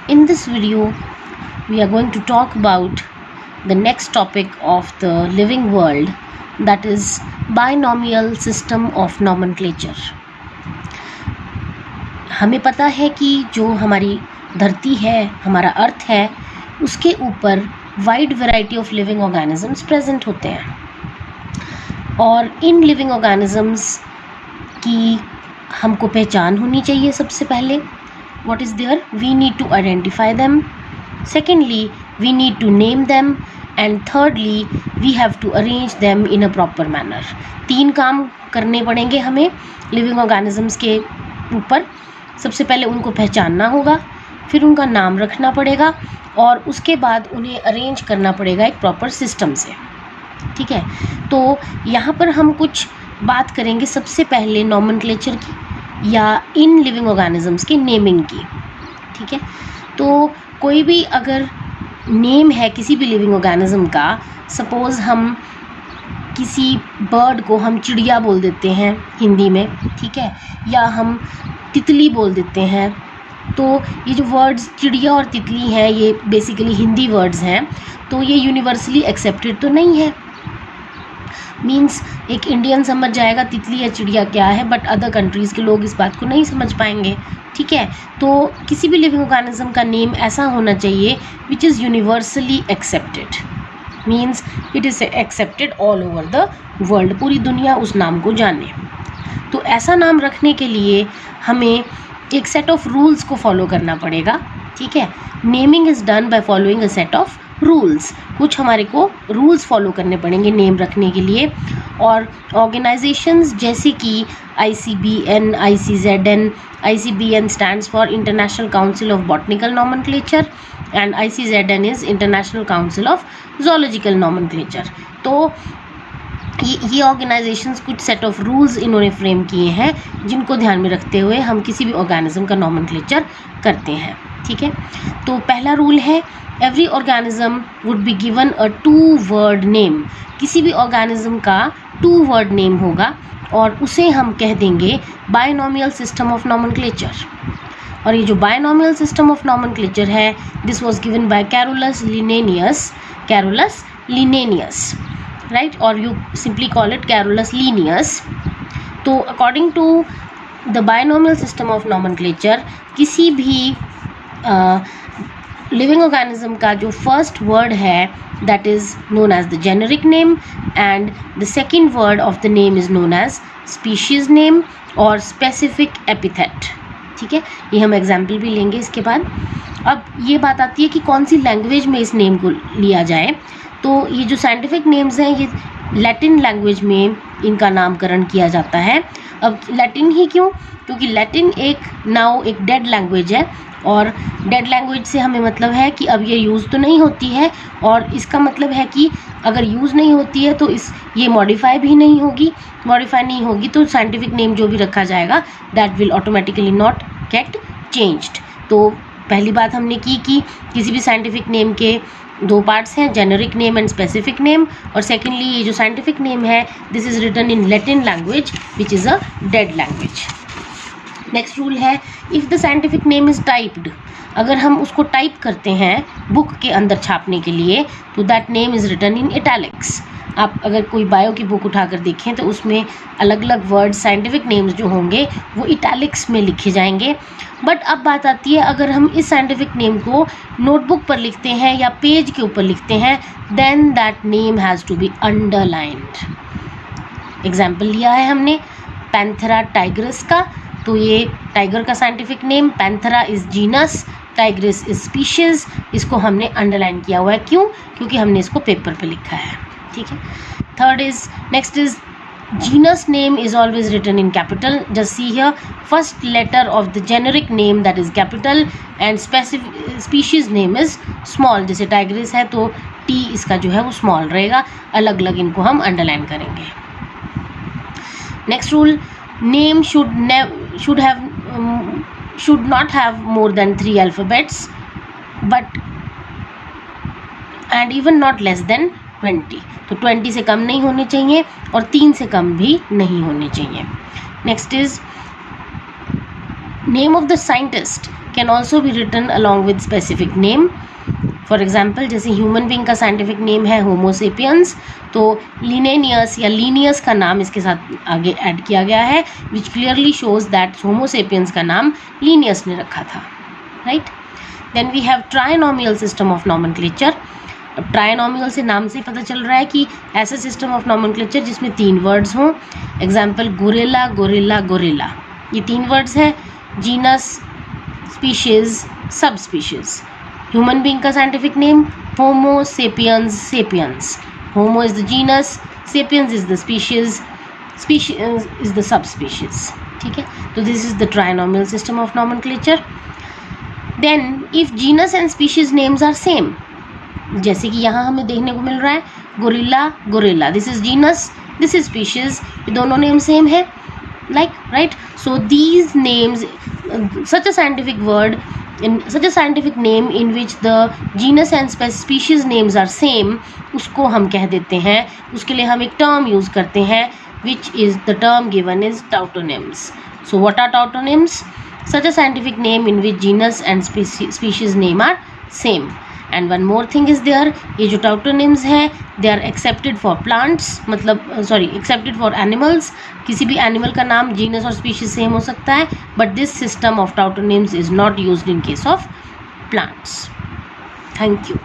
In this video, we are going to talk about the next topic of the living world, that is binomial system of nomenclature. हमें पता है कि जो हमारी धरती है, हमारा अर्थ है, उसके ऊपर wide variety of living organisms present होते हैं और इन लिविंग ऑर्गेनिजम्स की हमको पहचान होनी चाहिए. सबसे पहले what is there, we need to identify them. Secondly, we need to name them. And thirdly, we have to arrange them in a proper manner. 3 काम करने पड़ेंगे हमें लिविंग ऑर्गेनिजम्स के ऊपर. सबसे पहले उनको पहचानना होगा, फिर उनका नाम रखना पड़ेगा और उसके बाद उन्हें अरेंज करना पड़ेगा एक प्रॉपर सिस्टम से. ठीक है, तो यहाँ पर हम कुछ बात करेंगे सबसे पहले नॉमेनक्लेचर की या इन लिविंग ऑर्गेनिजम्स की नेमिंग की. ठीक है, तो कोई भी अगर नेम है किसी भी लिविंग ऑर्गेनिज्म का, सपोज़ हम किसी बर्ड को हम चिड़िया बोल देते हैं हिंदी में, ठीक है, या हम तितली बोल देते हैं. तो ये जो वर्ड्स चिड़िया और तितली हैं ये बेसिकली हिंदी वर्ड्स हैं, तो ये यूनिवर्सली एक्सेप्टेड तो नहीं है. मीन्स एक इंडियन समझ जाएगा तितली या चिड़िया क्या है, बट अदर कंट्रीज़ के लोग इस बात को नहीं समझ पाएंगे. ठीक है, तो किसी भी लिविंग ऑर्गेनिज्म का नेम ऐसा होना चाहिए which is universally accepted. Means it is accepted all over the world, पूरी दुनिया उस नाम को जाने. तो ऐसा नाम रखने के लिए हमें एक सेट ऑफ रूल्स को फॉलो करना पड़ेगा. ठीक है, naming is done by following a set of rules. कुछ हमारे को रूल्स फॉलो करने पड़ेंगे नेम रखने के लिए. और ऑर्गेनाइजेशंस जैसे कि ICBN, ICZN. ICBN stands for International Council of Botanical Nomenclature and ICZN is International Council of Zoological Nomenclature. तो ये ऑर्गेनाइजेशंस कुछ सेट ऑफ रूल्स इन्होंने फ्रेम किए हैं जिनको ध्यान में रखते हुए हम किसी भी ऑर्गेनिज्म का नॉमेनक्लेचर करते हैं. ठीक है, तो पहला रूल है every organism would be given a 2-word name. किसी भी ऑर्गेनिज्म का 2-word नेम होगा और उसे हम कह देंगे बायनोमियल सिस्टम ऑफ नॉमेनक्लेचर. और ये जो बायनोमियल सिस्टम ऑफ नॉमेनक्लेचर है, this was given by Carolus Linnaeus, right, और you simply call it Carolus Linnaeus. तो according to the binomial system of nomenclature किसी भी लिविंग ऑर्गेनिज्म का जो फर्स्ट वर्ड है that is known as the generic name and the second word of the name is known as species name और specific epithet. ठीक है, ये हम एग्जाम्पल भी लेंगे इसके बाद. अब ये बात आती है कि कौन सी लैंग्वेज में इस नेम को लिया जाए. तो ये जो साइंटिफिक नेम्स हैं ये लैटिन लैंग्वेज में इनका नामकरण किया जाता है. अब लैटिन ही क्यों? क्योंकि लैटिन एक डेड लैंग्वेज है और डेड लैंग्वेज से हमें मतलब है कि अब ये यूज़ तो नहीं होती है, और इसका मतलब है कि अगर यूज़ नहीं होती है तो ये मॉडिफाई नहीं होगी तो साइंटिफिक नेम जो भी रखा जाएगा that will automatically not gate changed. तो पहली बात हमने की कि किसी भी साइंटिफिक नेम के 2 पार्ट्स हैं, generic name and specific name. और सेकेंडली ये जो साइंटिफिक नेम है this is written in Latin language which is a dead language. Next rule है if the scientific name is typed. अगर हम उसको टाइप करते हैं बुक के अंदर छापने के लिए तो that name is written in italics. आप अगर कोई बायो की बुक उठाकर देखें तो उसमें अलग अलग वर्ड्स साइंटिफिक नेम्स जो होंगे वो इटैलिक्स में लिखे जाएंगे. बट अब बात आती है अगर हम इस साइंटिफिक नेम को नोटबुक पर लिखते हैं या पेज के ऊपर लिखते हैं then that name has to be underlined. Example लिया है हमने पैंथेरा टाइग्रिस का. तो ये टाइगर का scientific name, Panthera is genus, Tigris is species. इसको हमने अंडरलाइन किया हुआ है. क्यों? क्योंकि हमने इसको पेपर पे लिखा है. ठीक है, next is genus name is always written in capital. Just see here, first letter of the generic name that is capital and species name is small. जैसे टाइग्रिस है तो T इसका जो है वो स्मॉल रहेगा. अलग अलग इनको हम अंडरलाइन करेंगे. Next rule, name should not have more than 3 alphabets but and even not less than 20. तो 20 से कम नहीं होने चाहिए और 3 से कम भी नहीं होने चाहिए. Next is name of the scientist. Can also be written along with specific name. For example जैसे ह्यूमन बींग का साइंटिफिक नेम है होमोसेपियंस, तो लिनेनियस या लीनियस का नाम इसके साथ आगे ऐड किया गया है, which clearly shows that homo sapiens का नाम लीनियस ने रखा था. Right. Then we have trinomial system of nomenclature. अब ट्राइनोमियल से नाम से पता चल रहा है कि ऐसा सिस्टम ऑफ नॉमेनक्लेचर जिसमें 3 वर्ड्स हों. एग्जाम्पल गोरिल्ला, गोरिल्ला, गोरिल्ला, ये 3 वर्ड्स है. Genus, species, sub species. Human being का scientific name homo sapiens, sapiens. Homo is the genus, sapiens is the species, species is the sub species. ठीक है, तो this is the trinomial system of nomenclature. Then if genus and species names are same, जैसे कि यहाँ हमें देखने को मिल रहा है gorilla, gorilla, this is genus, this is species, ये दोनों नेम सेम है. like, right? So these names, such a scientific word, in such a scientific name in which the genus and species names are same, उसको हम कह देते हैं, उसके लिए हम एक term use करते हैं, which is the term given is tautonyms. So what are tautonyms? Such a scientific name in which genus and species name are same. And one more thing is there, ये जो tautonyms हैं they are accepted for plants, मतलब accepted for animals. किसी भी animal का नाम genus और species same हो सकता है, but this system of tautonyms is not used in case of plants. Thank you.